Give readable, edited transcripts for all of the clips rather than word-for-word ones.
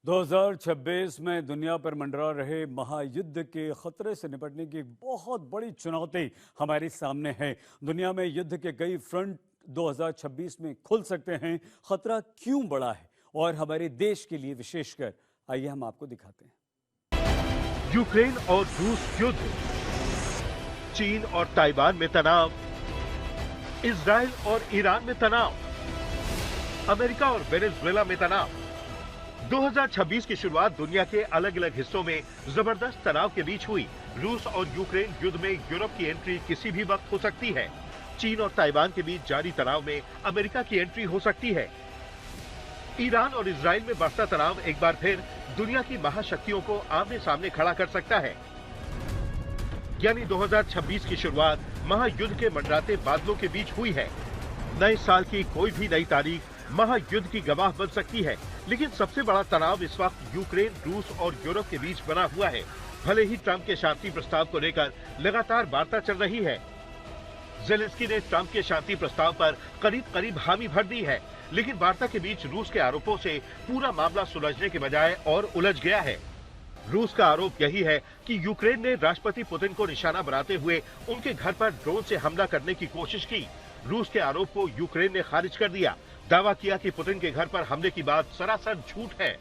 2026 में दुनिया पर मंडरा रहे महायुद्ध के खतरे से निपटने की एक बहुत बड़ी चुनौती हमारे सामने है। दुनिया में युद्ध के कई फ्रंट 2026 में खुल सकते हैं। खतरा क्यों बड़ा है और हमारे देश के लिए विशेषकर, आइए हम आपको दिखाते हैं। यूक्रेन और रूस युद्ध, चीन और ताइवान में तनाव, इजराइल और ईरान में तनाव, अमेरिका और वेनेजुएला में तनाव। 2026 की शुरुआत दुनिया के अलग अलग हिस्सों में जबरदस्त तनाव के बीच हुई। रूस और यूक्रेन युद्ध में यूरोप की एंट्री किसी भी वक्त हो सकती है। चीन और ताइवान के बीच जारी तनाव में अमेरिका की एंट्री हो सकती है। ईरान और इजराइल में बढ़ता तनाव एक बार फिर दुनिया की महाशक्तियों को आमने सामने खड़ा कर सकता है। यानी 2026 की शुरुआत महायुद्ध के मंडराते बादलों के बीच हुई है। नए साल की कोई भी नई तारीख महायुद्ध की गवाह बन सकती है, लेकिन सबसे बड़ा तनाव इस वक्त यूक्रेन, रूस और यूरोप के बीच बना हुआ है। भले ही ट्रंप के शांति प्रस्ताव को लेकर लगातार वार्ता चल रही है। ज़ेलेंस्की ने ट्रंप के शांति प्रस्ताव पर करीब हामी भर दी है, लेकिन वार्ता के बीच रूस के आरोपों से पूरा मामला सुलझने के बजाय और उलझ गया है। रूस का आरोप यही है कि यूक्रेन ने राष्ट्रपति पुतिन को निशाना बनाते हुए उनके घर पर ड्रोन से हमला करने की कोशिश की। रूस के आरोप को यूक्रेन ने खारिज कर दिया, दावा किया कि पुतिन के घर पर हमले की बात सरासर झूठ है।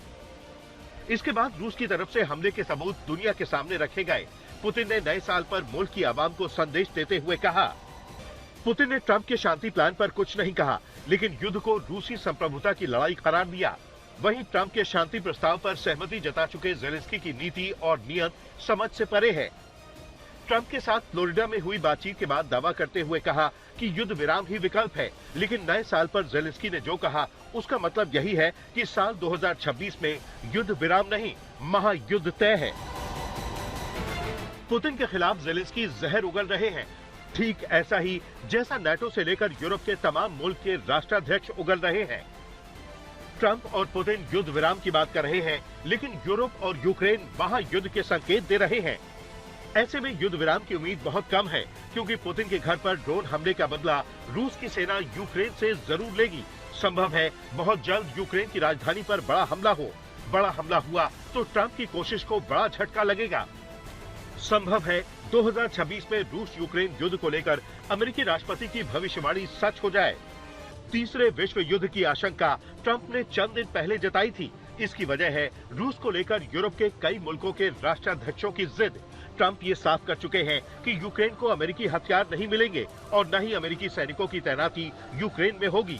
इसके बाद रूस की तरफ से हमले के सबूत दुनिया के सामने रखे गए। पुतिन ने नए साल पर मुल्क की आवाम को संदेश देते हुए कहा। पुतिन ने ट्रंप के शांति प्लान पर कुछ नहीं कहा, लेकिन युद्ध को रूसी संप्रभुता की लड़ाई करार दिया। वहीं ट्रंप के शांति प्रस्ताव पर सहमति जता चुके ज़ेलेंस्की की नीति और नियत समझ से परे है। ट्रंप के साथ फ्लोरिडा में हुई बातचीत के बाद दावा करते हुए कहा कि युद्ध विराम ही विकल्प है, लेकिन नए साल पर ज़ेलेंस्की ने जो कहा उसका मतलब यही है कि साल 2026 में युद्ध विराम नहीं, महायुद्ध तय है। पुतिन के खिलाफ ज़ेलेंस्की जहर उगल रहे हैं, ठीक ऐसा ही जैसा नाटो से लेकर यूरोप के तमाम मुल्क के राष्ट्राध्यक्ष उगल रहे हैं। ट्रंप और पुतिन युद्ध विराम की बात कर रहे हैं, लेकिन यूरोप और यूक्रेन महायुद्ध के संकेत दे रहे हैं। ऐसे में युद्ध विराम की उम्मीद बहुत कम है, क्योंकि पुतिन के घर पर ड्रोन हमले का बदला रूस की सेना यूक्रेन से जरूर लेगी। संभव है बहुत जल्द यूक्रेन की राजधानी पर बड़ा हमला हो। बड़ा हमला हुआ तो ट्रंप की कोशिश को बड़ा झटका लगेगा। संभव है 2026 में रूस यूक्रेन युद्ध को लेकर अमेरिकी राष्ट्रपति की भविष्यवाणी सच हो जाए। तीसरे विश्व युद्ध की आशंका ट्रंप ने चंद दिन पहले जताई थी। इसकी वजह है रूस को लेकर यूरोप के कई मुल्कों के राष्ट्राध्यक्षों की जिद। ट्रंप ये साफ कर चुके हैं कि यूक्रेन को अमेरिकी हथियार नहीं मिलेंगे और न ही अमेरिकी सैनिकों की तैनाती यूक्रेन में होगी।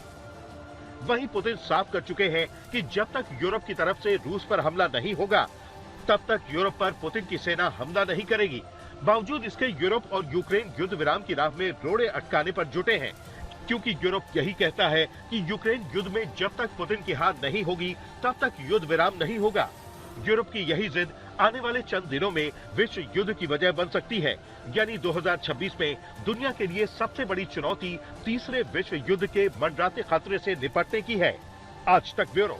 वहीं पुतिन साफ कर चुके हैं कि जब तक यूरोप की तरफ से रूस पर हमला नहीं होगा, तब तक यूरोप पर पुतिन की सेना हमला नहीं करेगी। बावजूद इसके यूरोप और यूक्रेन युद्ध विराम की राह में रोड़े अटकाने पर जुटे हैं, क्योंकि यूरोप यही कहता है कि यूक्रेन युद्ध में जब तक पुतिन की हार नहीं होगी, तब तक युद्ध विराम नहीं होगा। यूरोप की यही जिद आने वाले चंद दिनों में विश्व युद्ध की वजह बन सकती है। यानी 2026 में दुनिया के लिए सबसे बड़ी चुनौती तीसरे विश्व युद्ध के मंडराते खतरे से निपटने की है। आज तक ब्यूरो।